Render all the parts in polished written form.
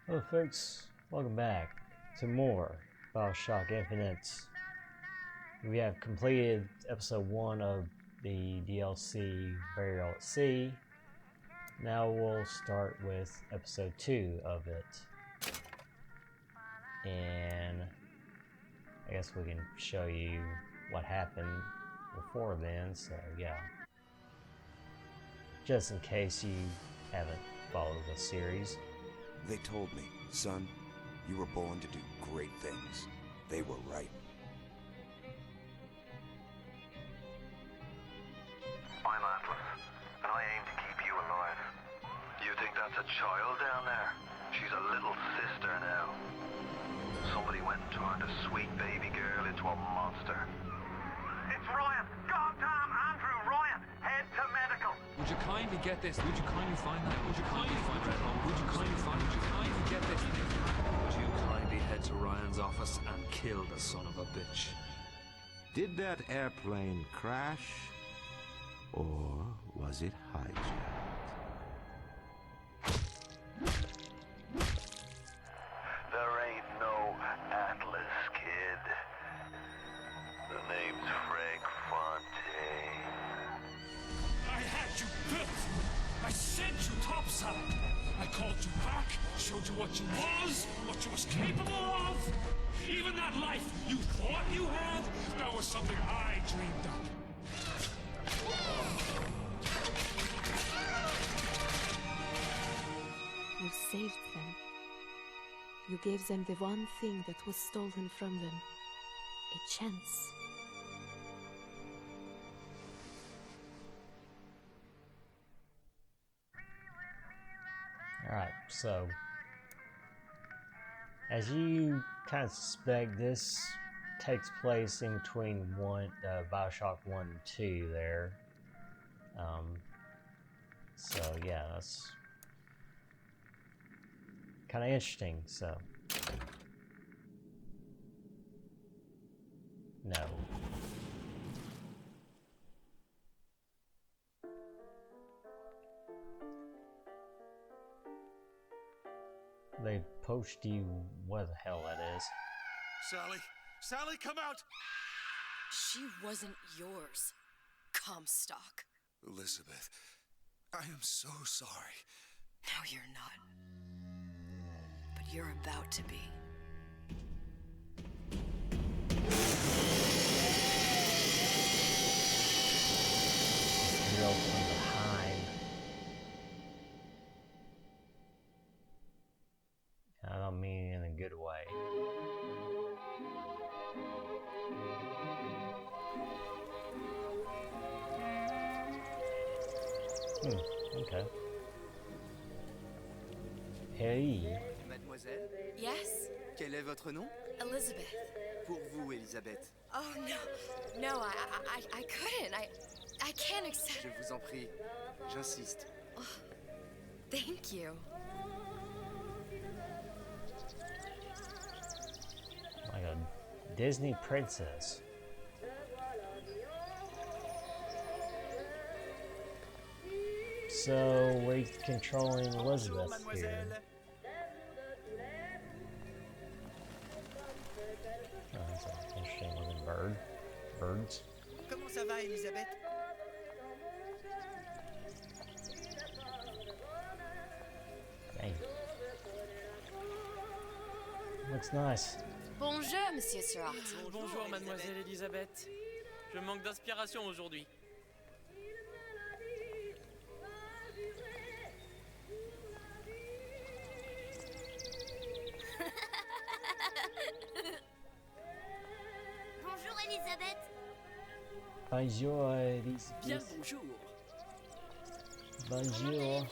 Hello folks, welcome back to more BioShock Infinite. We have completed episode 1 of the DLC Burial at Sea. Now we'll start with episode 2 of it. And I guess we can show you what happened before then, so yeah. Just in case you haven't followed the series. They told me, son, you were born to do great things. They were right. I'm Atlas, and I aim to keep you alive. You think that's a child down there? She's a little sister now. Somebody went and turned a sweet baby girl into a monster. It's Ryan! Goddamn Andrew Ryan! Head to medical! Would you kindly get this? Would you kindly find that? Would you kindly find Red Hole? Would you kindly find? Would you kindly get this? Would you kindly head to Ryan's office and kill the son of a bitch? Did that airplane crash? Or was it hijacked? There ain't no Atlas, kid. The name's Frank Fontaine. I had you built. I sent you topside. I called you back, showed you what you was capable of. Even that life you thought you had, that was something I dreamed up. You saved them. You gave them the one thing that was stolen from them. A chance. Alright, so as you kind of suspect, this takes place in between BioShock 1 and 2 there. So yeah, that's kind of interesting, so. No. They poached you, what the hell that is. Sally, come out! She wasn't yours, Comstock. Elizabeth, I am so sorry. No, you're not. But you're about to be. Drill from behind. I don't mean in a good way. Okay. Hey. Mademoiselle? Yes? Quel est votre nom? Elizabeth. Pour vous, Elisabeth. Oh, no, I couldn't. I can't accept. Je vous en prie, j'insiste. Oh, thank you. Like a Disney princess. So we're controlling Elizabeth here. Oh, that's an interesting looking bird. Birds. Comment ça va, Elisabeth? Hey. Looks nice. Bonjour, Monsieur Surratt. Bonjour, mademoiselle Elisabeth. Je manque d'inspiration aujourd'hui. Bonjour, Elisabeth. Bonjour, Elisabeth. Bien le bonjour. Bonjour.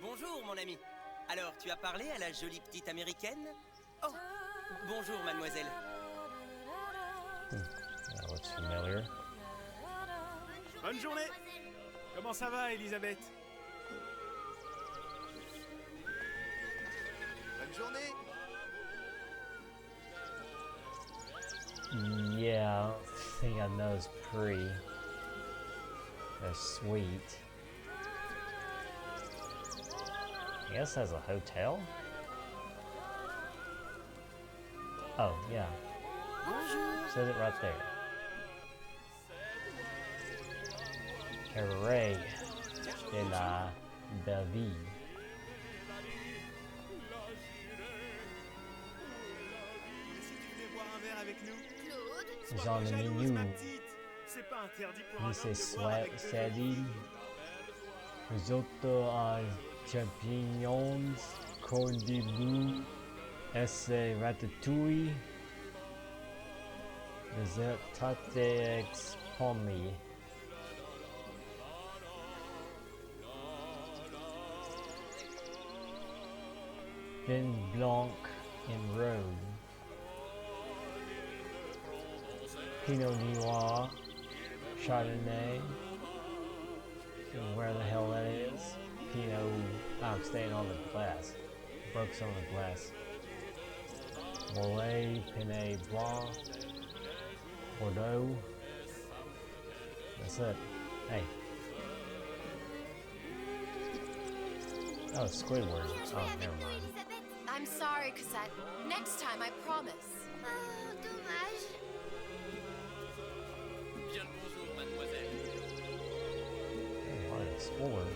Bonjour, mon ami. Alors, tu as parlé à la jolie petite américaine? Oh, bonjour, mademoiselle. That looks familiar. Bonne journée. Comment ça va, Elisabeth? Bonne journée. Yeah, I don't think I know it's pretty. They're sweet. I guess has a hotel? Oh, yeah. Says it right there. Cabaret de la Belle Vie. It's on the menu. This is sardine, risotto aux champignons, corned beef, essai ratatouille, dessert tarte ex pommes. Vin Blanc in Rome. Pinot Noir, Chardonnay, where the hell that is. Pinot, I'm staying on the glass. Broke some of the glass. Morlaix, Pinot Blanc, Bordeaux. That's it. Hey. Oh, Squidward. Oh, never mind. I'm sorry, Cassette. Next time, I promise. Oh, dommage. Bien le bonjour, mademoiselle. Oh, what an explorer.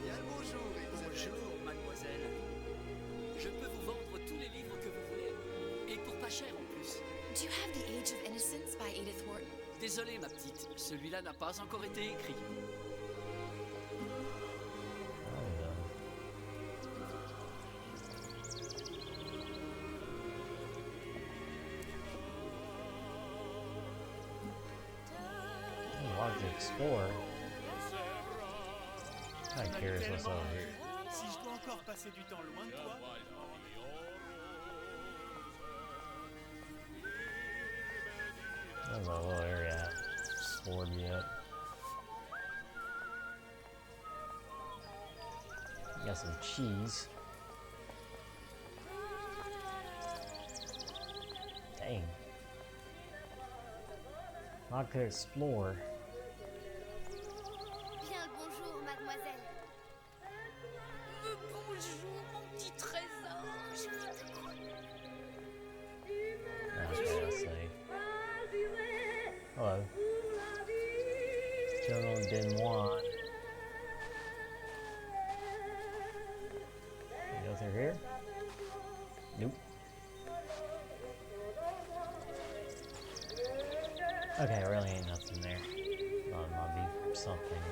Bien le bonjour, Elisabeth. Bonjour, mademoiselle. Je peux vous vendre tous les livres que vous voulez. Et pour pas cher en plus. Do you have The Age of Innocence by Edith Wharton? Désolé, ma petite. Celui-là n'a pas encore été écrit. To explore. I'm curious what's over here. Si je dois encore passer du temps loin de toi. There's a little area I haven't explored yet. Got some cheese. Dang. I could explore. Bien le bonjour, mademoiselle. Bonjour, mon petit trésor. Je viens de quoi? Okay, let's see. Hello. Journal Denoir. Can you go through here? Nope. Okay, really ain't nothing there. Might be something.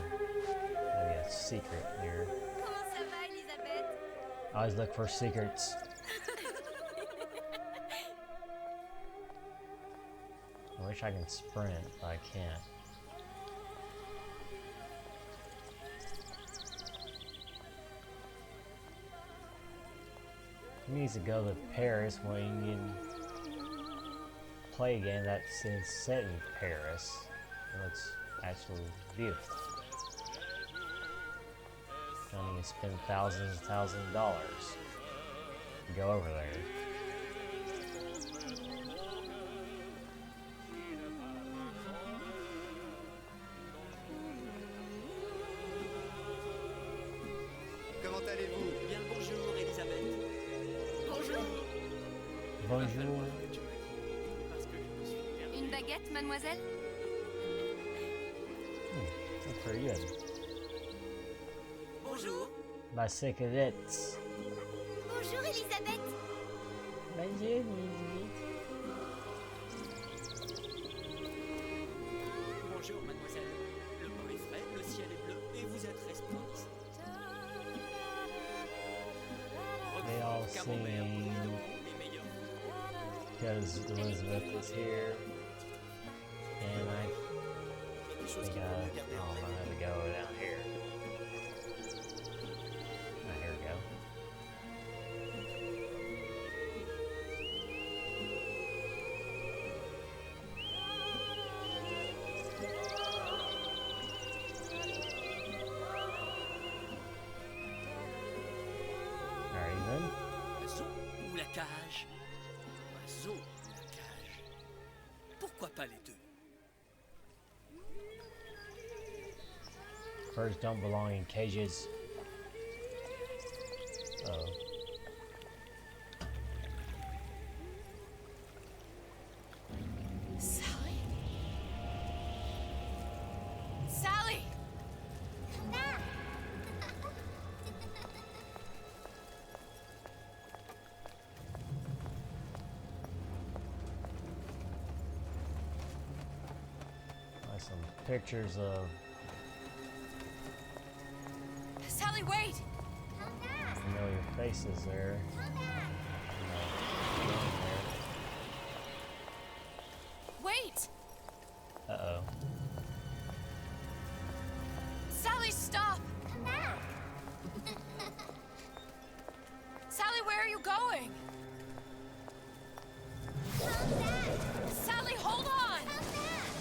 Maybe a secret here. Comment ça va, Elisabeth? I always look for secrets. I wish I could sprint, but I can't. He needs to go to Paris when he can play a game that's set in Paris. It looks actually beautiful. Don't need to spend thousands of dollars to go over there. Comment allez-vous? Bien le bonjour, Elisabeth. Bonjour. Bonjour. Une baguette, mademoiselle? That's pretty good. Bonjour. My cigarettes. Bonjour, Elisabeth. Bonjour, Bonjour, mademoiselle. Le pain est frais, le ciel est bleu et vous êtes resplendissante. They all Camembert, sing les meilleurs. because Elizabeth is here, and I think I'm gonna go down here. Ah, here we go. Alright then. Zoo ou la cage? Oiseau ou la cage? Pourquoi pas les deux? Birds don't belong in cages. Oh. pictures of Sally, wait! familiar faces there. Wait! Uh-oh. Sally, stop! Come back! Sally, where are you going? Come back! Sally, hold on! Come back!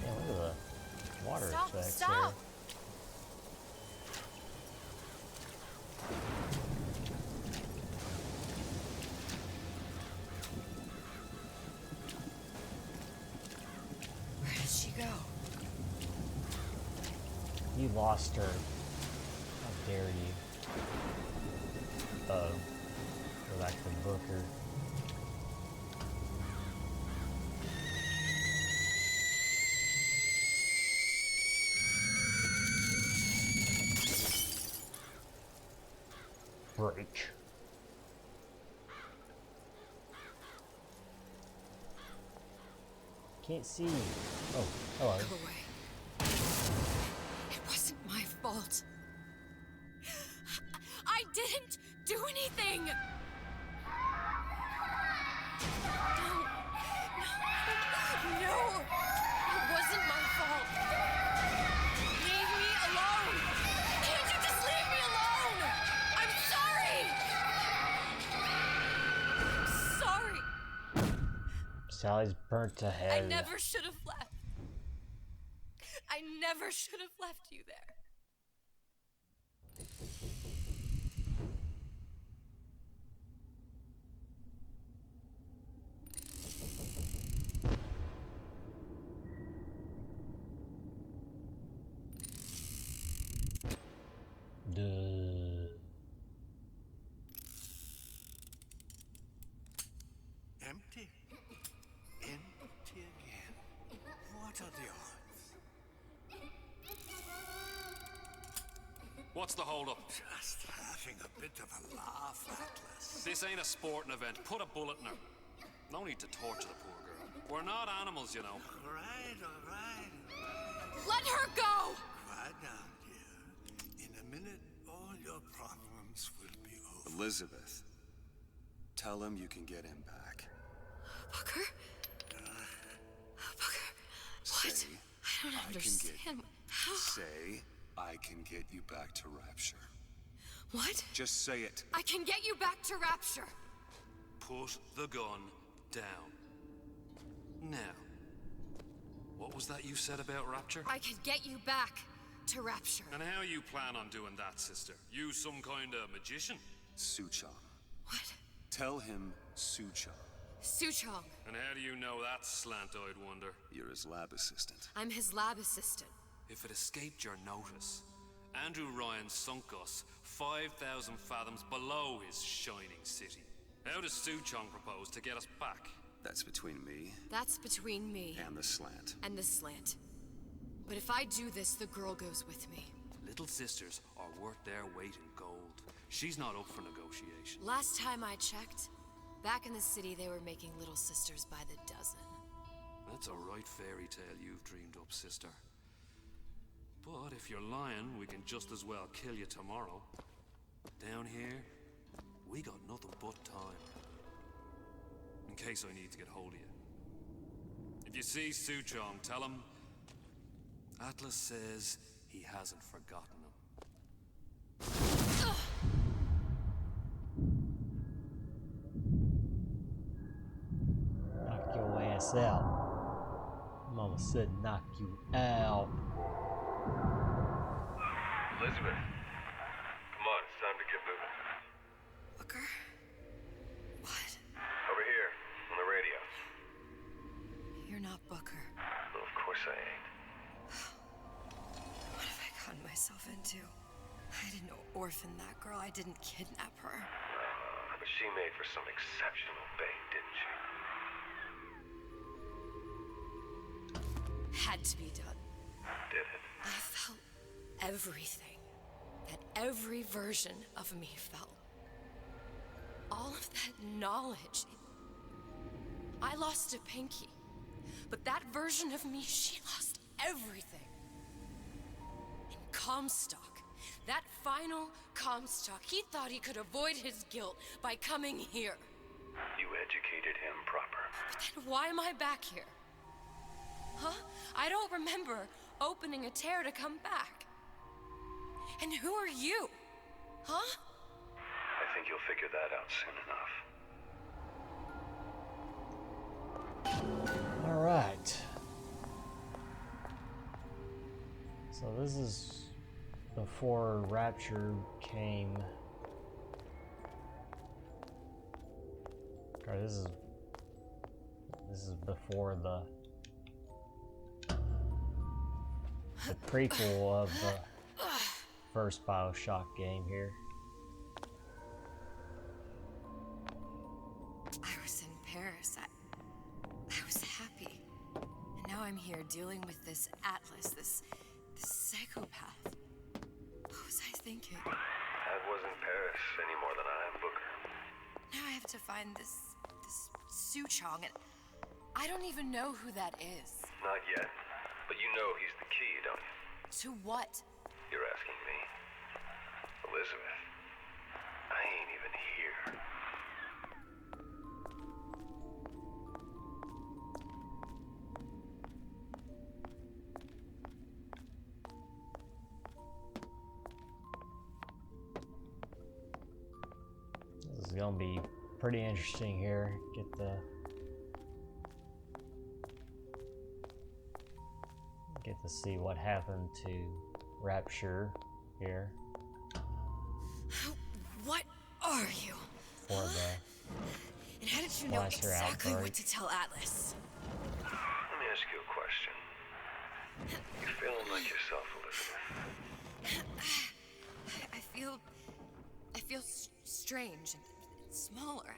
Yeah, look at the water Stop, effects stop! here. Where did she go? You lost her. How dare you? Go back to Booker. Break. Can't see. Oh, hello. Go away. It wasn't my fault. I didn't do anything! No, it wasn't my fault. Leave me alone! Can't you just leave me alone? I'm sorry! I'm sorry. Sally's burnt to hell. I never should have left. I never should have left you there. Duh. Empty. Empty again. What are the odds? What's the holdup? Just having a bit of a laugh, Atlas. This ain't a sporting event. Put a bullet in her. No need to torture the poor girl. We're not animals, you know. All right, all right. Let her go! Quiet down, dear. In a minute, all your problems will be over. Elizabeth, tell him you can get him back. Booker? Booker? What? Say, I don't understand. How? Say, I can get you back to Rapture. What? Just say it. I can get you back to Rapture. Put the gun down. Now, what was that you said about Rapture? I can get you back to Rapture. And how you plan on doing that, sister? You some kind of magician? Suchong. What? Tell him Suchong. Suchong. And how do you know that, slant-eyed wonder? You're his lab assistant. I'm his lab assistant. If it escaped your notice, Andrew Ryan sunk us 5,000 fathoms below his shining city. How does Suchong propose to get us back? That's between me That's between me and the slant. and the slant. But if I do this, the girl goes with me. Little sisters are worth their weight in gold. She's not up for negotiation. Last time I checked, back in the city they were making little sisters by the dozen. That's a right fairy tale you've dreamed up, sister. But if you're lying, we can just as well kill you tomorrow. Down here, we got nothing but time. In case I need to get hold of you. If you see Suchong, tell him Atlas says he hasn't forgotten him. Knock your ass out. Mama said knock you out. Elizabeth, come on, it's time to get moving. Booker? What? Over here, on the radio. You're not Booker. Well, of course I ain't. What have I gotten myself into? I didn't orphan that girl. I didn't kidnap her. But she made for some exceptional bait, didn't she? had to be done. Did it? I felt everything that every version of me felt. All of that knowledge. I lost a pinky, but that version of me, she lost everything. And Comstock, that final Comstock, he thought he could avoid his guilt by coming here. You educated him proper. But then why am I back here? Huh? I don't remember opening a tear to come back. And who are you? Huh? I think you'll figure that out soon enough. All right. So this is before Rapture came. Or this is before the prequel of the first BioShock game here. I was in Paris. I was happy. And now I'm here dealing with this Atlas, this psychopath. What was I thinking? That wasn't Paris any more than I am Booker. Now I have to find this Suchong, and I don't even know who that is. Not yet, but you know he's the key, don't you? To what? You're asking me. Elizabeth, I ain't even here. This is gonna be pretty interesting here. Get to see what happened to Rapture here. What are you? For the And how did you know Blaster exactly outbreak. what to tell Atlas? Let me ask you a question. You feeling like yourself, Elizabeth? I feel strange and smaller.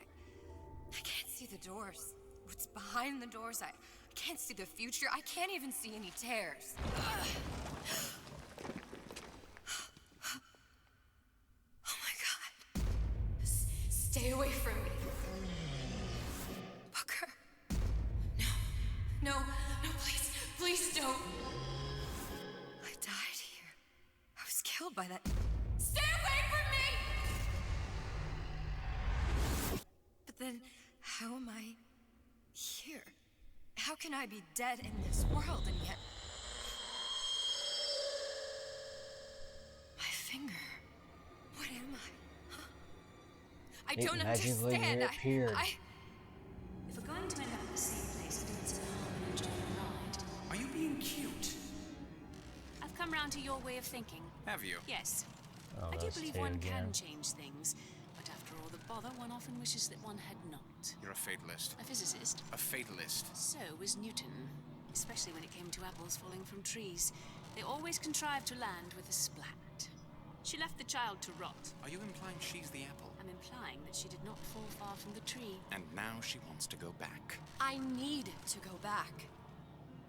I can't see the doors. What's behind the doors? I can't see the future. I can't even see any tears. Oh my God. Stay away from me. Booker. No, please don't. I died here. I was killed by that. Stay away from me! But then, how am I here? How can I be dead in this world and yet... My finger. What am I? Huh? I It don't magically understand. reappeared. If we're going to end up in the same place, I think it's gonna harm and enjoy the ride. Are you being cute? I've come round to your way of thinking. Have you? Yes. Oh, I do those believe two one again. can change things, but after all the bother, one often wishes that one had not. You're a fatalist. A physicist. A fatalist. So was Newton, especially when it came to apples falling from trees. They always contrived to land with a splat. She left the child to rot. Are you implying she's the apple? I'm implying that she did not fall far from the tree. And now she wants to go back. I need to go back.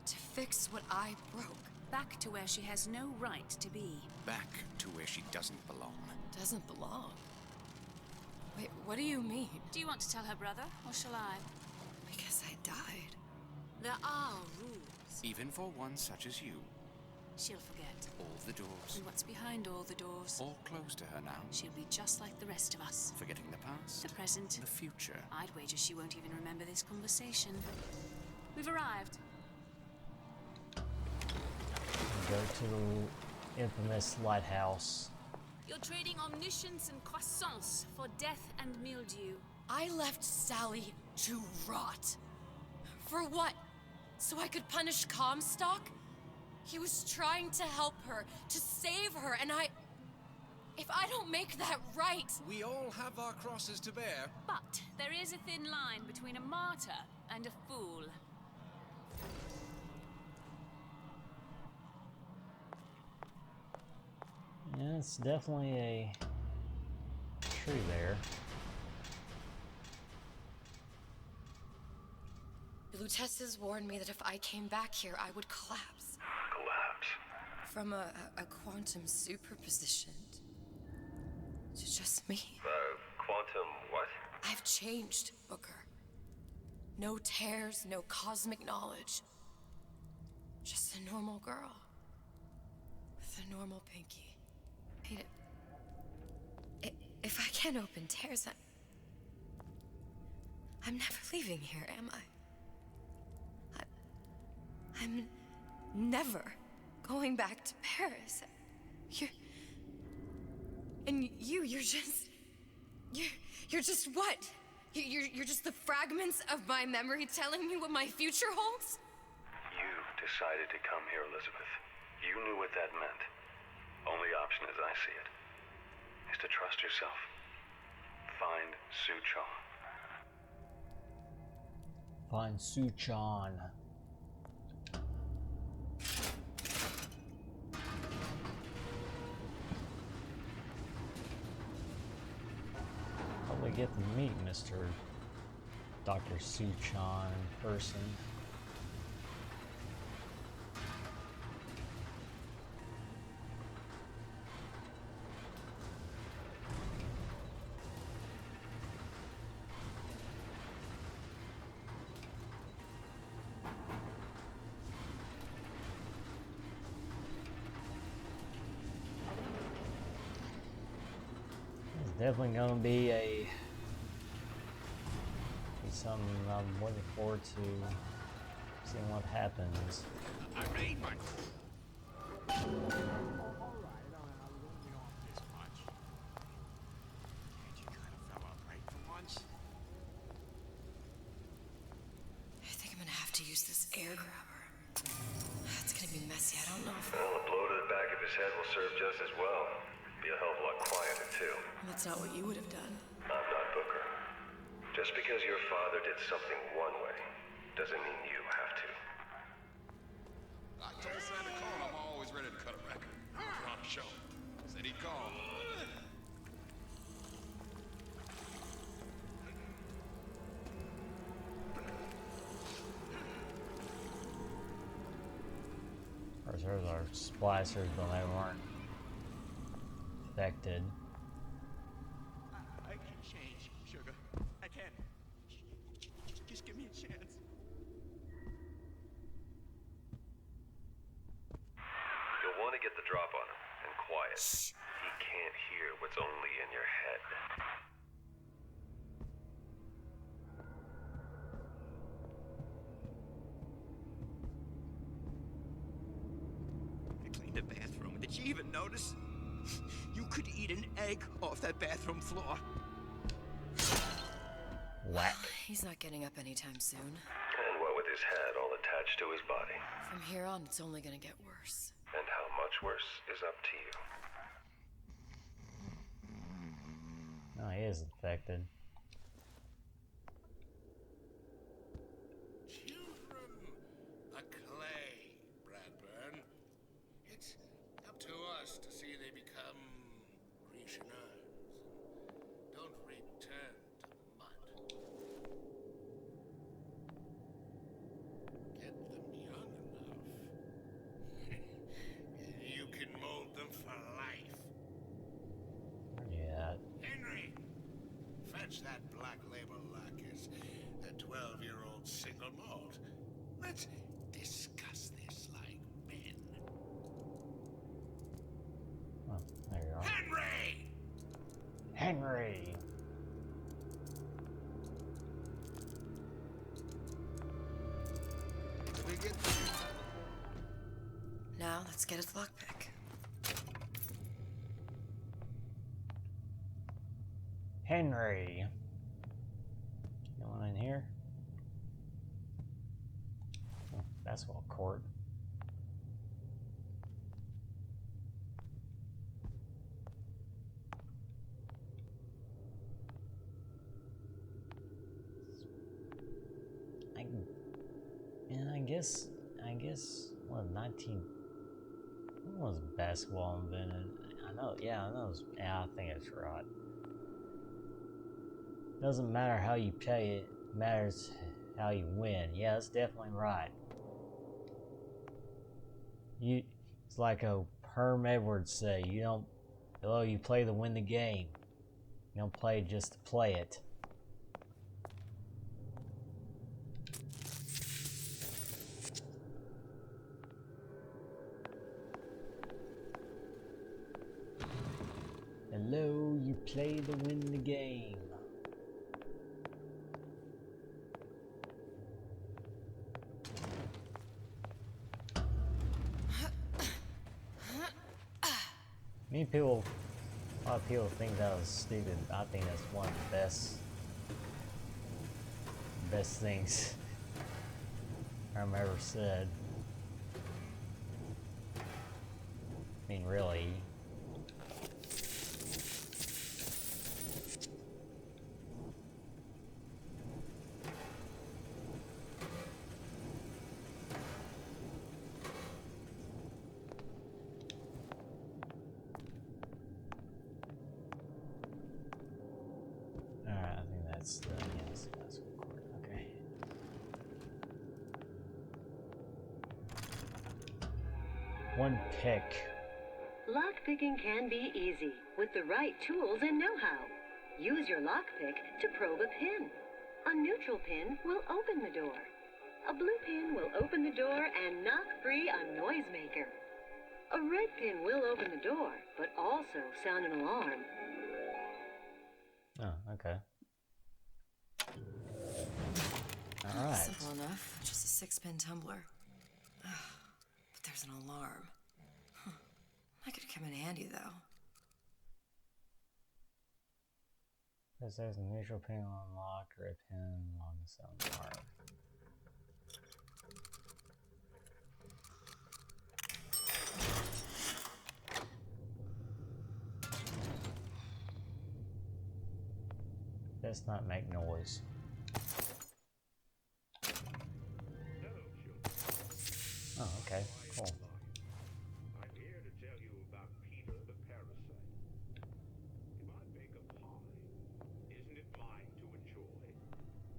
To fix what I broke. Back to where she has no right to be. Back to where she doesn't belong. Doesn't belong? Wait, what do you mean? Do you want to tell her brother, or shall I? Because I died. There are rules. Even for one such as you. She'll forget. All the doors. And what's behind all the doors? All closed to her now. She'll be just like the rest of us. Forgetting the past. The present. The future. I'd wager she won't even remember this conversation. We've arrived. Go to the infamous lighthouse. You're trading omniscience and croissance for death and mildew. I left Sally to rot. For what? So I could punish Comstock? He was trying to help her, to save her, and if I don't make that right... We all have our crosses to bear. But there is a thin line between a martyr and a fool. Yeah, it's definitely a tree there. Lutesses warned me that if I came back here, I would collapse. Collapse? From a quantum superposition to just me. Quantum what? I've changed, Booker. No tears, no cosmic knowledge. Just a normal girl. With a normal pinky. If I can't open tears, I'm never leaving here, am I? I'm never going back to Paris. You're just what? You're just the fragments of my memory telling me what my future holds? You decided to come here, Elizabeth. You knew what that meant. Only option, as I see it, is to trust yourself. Find Suchong. Find Suchong. Probably get to meet Mr. Dr. Suchong in person. Definitely gonna be something I'm looking forward to seeing what happens. I made my. I think I'm gonna have to use this air grabber. It's gonna be messy. I don't know if... Well, a blow to the back of his head will serve just as well. Be a hell of a lot quieter, too. That's not what you would have done. I'm not Booker. Just because your father did something one way, doesn't mean you have to. I told Santa Claus I'm always ready to cut a record. Put on a show. Said he'd call. There's our splicers, but they weren't affected. I can change, Sugar. I can. Just give me a chance. You'll want to get the drop on him, and quiet. He can't hear what's only in your head. I cleaned the bathroom. Did you even notice? You could eat an egg off that bathroom floor. Whack. He's not getting up anytime soon. And what with his head all attached to his body. From here on, it's only gonna get worse. And how much worse is up to you. No, he is infected. Children, a clay, Bradburn. It's up to us to see they become creationers. Don't return to the mud. Get them young enough. You can mold them for life. Yeah. Henry, fetch that black label lacquers, that 12-year-old single malt. Let's discuss this like men. Oh, there you are. Henry! Henry! Now, let's get its lockpick. Henry! Going in here? Oh, basketball court. I guess, what, 19... When was basketball invented? I know, I think it's right. Doesn't matter how you play it, it matters how you win. Yeah, that's definitely right. It's like a Herm Edwards say, you play to win the game. You don't play just to play it. Hello, you play to win the game. A lot of people think that was stupid. I think that's one of the best things I've ever said. I mean, really. Alright, I think that's the that's record. Okay. One pick. Lockpicking can be easy with the right tools and know-how. Use your lockpick to probe a pin. A neutral pin will open the door. A blue pin will open the door and knock free a noisemaker. A red pin will open the door, but also sound an alarm. Oh, okay. Alright. Simple enough. Just a 6-pin tumbler. But there's an alarm. That could come in handy, though. There's a neutral pin on lock or a pin on the sound alarm. Let's not make noise. Oh, okay, cool. I'm here to tell you about Peter the parasite. If I bake a pie, isn't it mine to enjoy?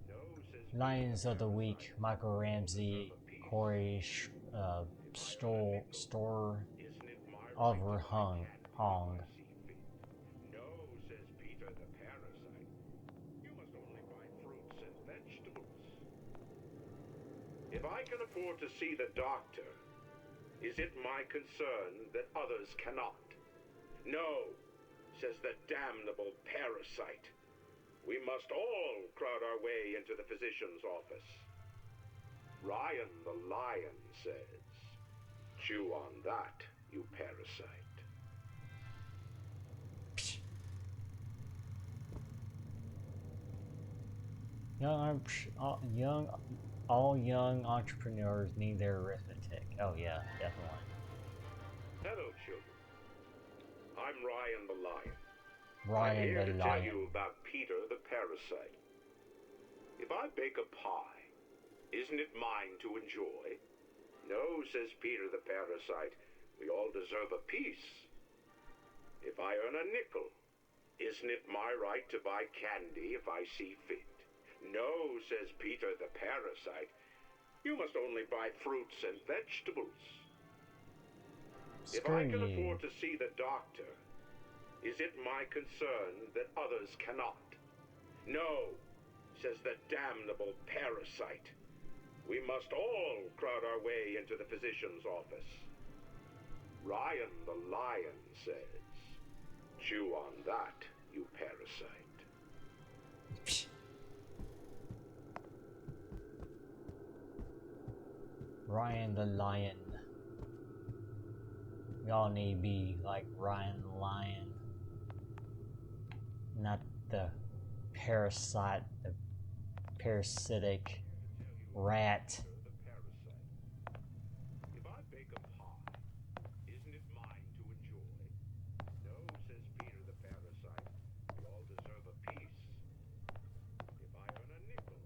No, says Lions of the Week, Michael Ramsey, Corey Store, Oliver Hong. No, says Peter the parasite. You must only buy fruits and vegetables. If I can afford to see the doctor, is it my concern that others cannot? No, says the damnable parasite. We must all crowd our way into the physician's office. Ryan the lion says, chew on that, you parasite. All young entrepreneurs need their arithmetic. Oh yeah, definitely. Hello, children. I'm Ryan the lion. Ryan I'm here the to tell lion. you about Peter the parasite. If I bake a pie, isn't it mine to enjoy? No, says Peter the parasite. We all deserve a piece. If I earn a nickel, isn't it my right to buy candy if I see fit? No, says Peter the parasite. You must only buy fruits and vegetables. If I can afford to see the doctor, is it my concern that others cannot? No, says the damnable parasite. We must all crowd our way into the physician's office. Ryan the lion says, chew on that, you parasite. Ryan the lion. We all need to be like Ryan the lion. Not the parasite, the parasitic rat. If I bake a pie, isn't it mine to enjoy? No, says Peter the parasite. We all deserve a piece. If I earn a nickel,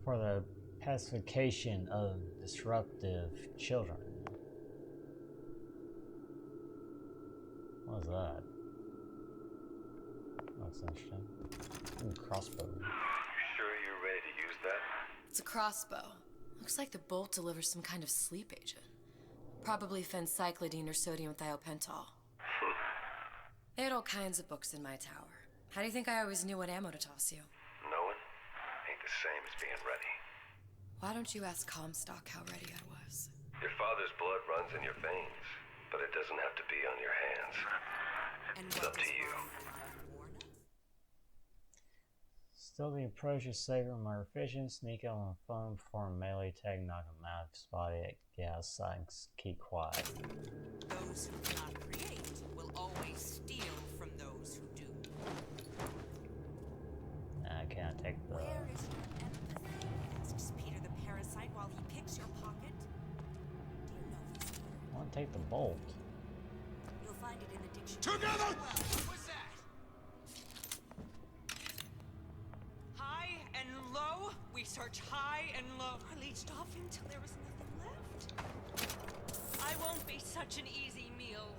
For the pacification of disruptive children. What was that? That's interesting. Ooh, crossbow. Sure It's a crossbow. Looks like the bolt delivers some kind of sleep agent. Probably phencyclidine or sodium thiopental. They had all kinds of books in my tower. How do you think I always knew what ammo to toss you? Knowing ain't the same as being ready. Why don't you ask Comstock how ready I was? Your father's blood runs in your veins, but it doesn't have to be on your hands. It's up to you. Still the approach is safer, more efficient, sneak up on the phone, perform melee tag, knock him out, spot it, get outside, and keep quiet. Those who cannot create will always steal from those who do. I can't take the... Where is your empathy? Asks Peter the parasite while he picks your pocket. Do you know this word? I want to take the bolt. You'll find it in the dictionary. Together! What's that? High and low. We search high and low. I leached off until there was nothing left. I won't be such an easy meal.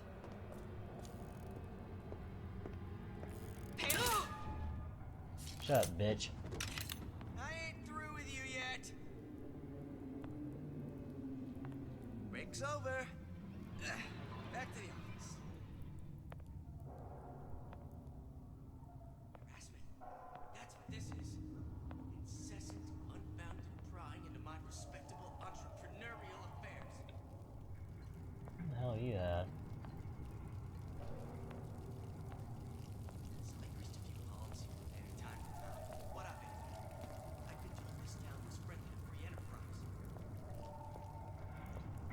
Shut up, bitch. I ain't through with you yet. Break's over. Back to the office. Harassment. That's what this is. Incessant, unbounded prying into my respectable entrepreneurial affairs. What the hell are you at?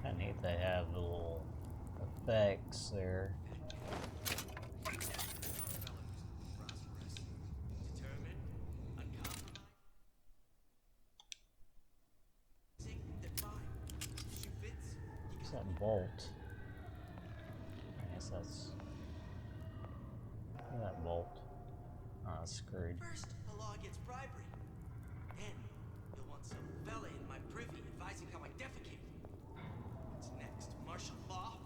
Kinda neat they have little effects there. What's that bolt? I guess that's... Look at that bolt. Oh, it's screwed. First, the law gets bribery. Then, you'll want some fella in my privy advising how I defecate. What's next? Martial law?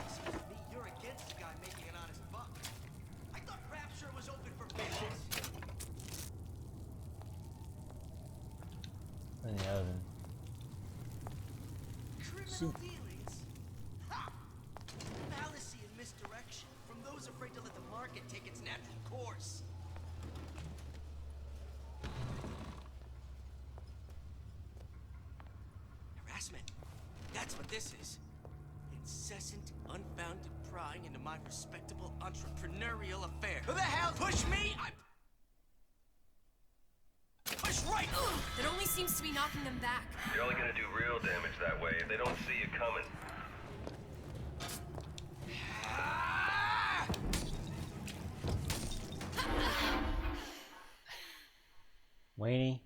Seems to me you're against a guy making an honest buck. I thought Rapture was open for business. In the oven. Criminal dealings? Ha! Fallacy and misdirection from those afraid to let the market take its natural course. Harassment. That's what this is. Incessant, unbounded prying into my respectable entrepreneurial affair. Who the hell pushed me? I push right. That only seems to be knocking them back. You're only gonna do real damage that way if they don't see you coming. Weenie.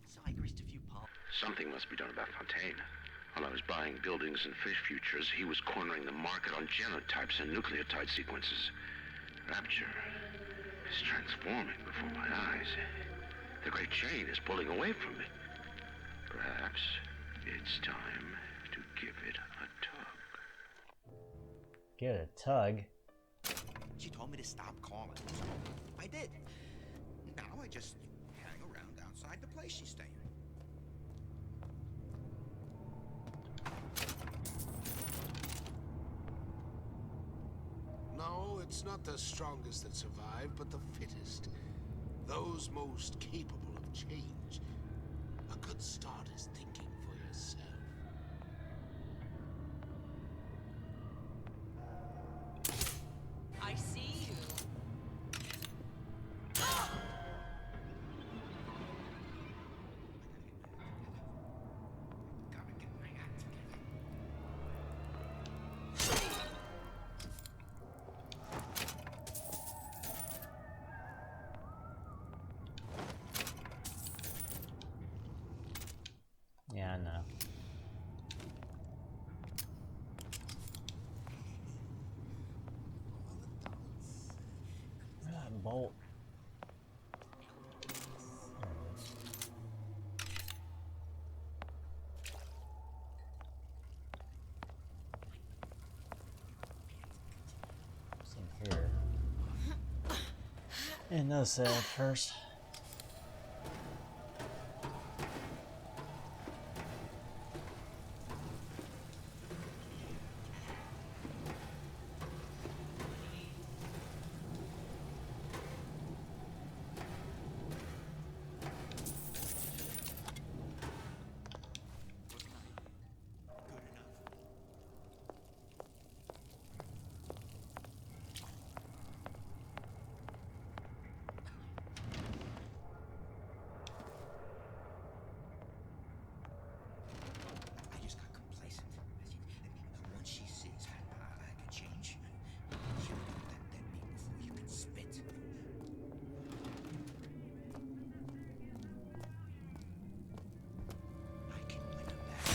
So I greased a few palms. Something must be done about Fontaine. While I was buying buildings and fish futures, he was cornering the market on genotypes and nucleotide sequences. Rapture is transforming before my eyes. The great chain is pulling away from it. Perhaps it's time to give it a tug. Give it a tug? She told me to stop calling, so I did. Now I just hang around outside the place she's staying. No, it's not the strongest that survive, but the fittest. Those most capable of change. A good start is thinking for yourself. I see you. Yeah, I know. Where's that bolt? There it is. And no sad first. I just got complacent. Once she sees I can change, she'll know that meat before you can spit. I can win her back.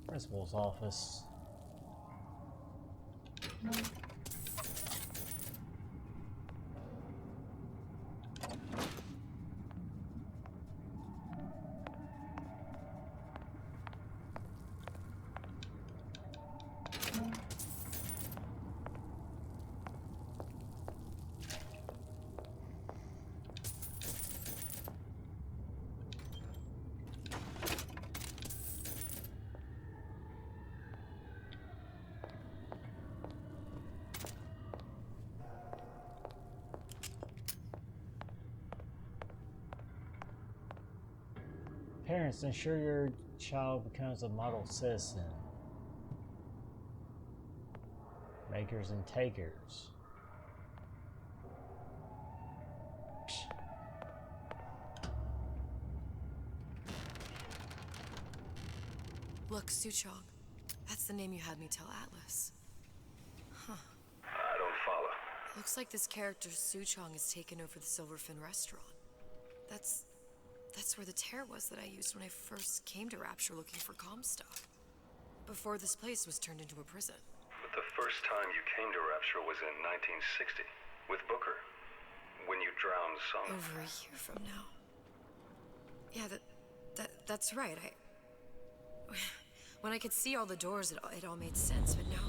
Principal's office. Parents, ensure your child becomes a model citizen. Makers and takers. Look, Suchong. That's the name you had me tell Atlas. Huh. I don't follow. Looks like this character Suchong has taken over the Silverfin restaurant. That's where the tear was that I used when I first came to Rapture looking for Comstock. Before this place was turned into a prison. But the first time you came to Rapture was in 1960, with Booker, when you drowned Son. Over a year from now. Yeah, that's right. When I could see all the doors, it all made sense, but now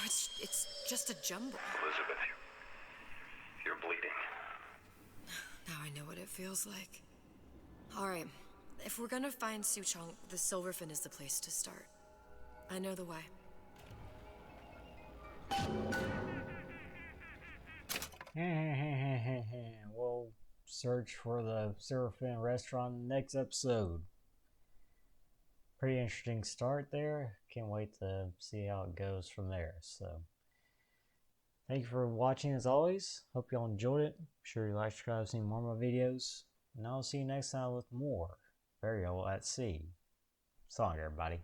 it's just a jumble. Elizabeth, you're bleeding. Now I know what it feels like. All right, if we're gonna find Suchong, the Silverfin is the place to start. I know the way. We'll search for the Silverfin restaurant in the next episode. Pretty interesting start there. Can't wait to see how it goes from there. So, thank you for watching as always. Hope y'all enjoyed it. Be sure you like, subscribe, see more of my videos. And I'll see you next time with more Burial at Sea. So long, everybody.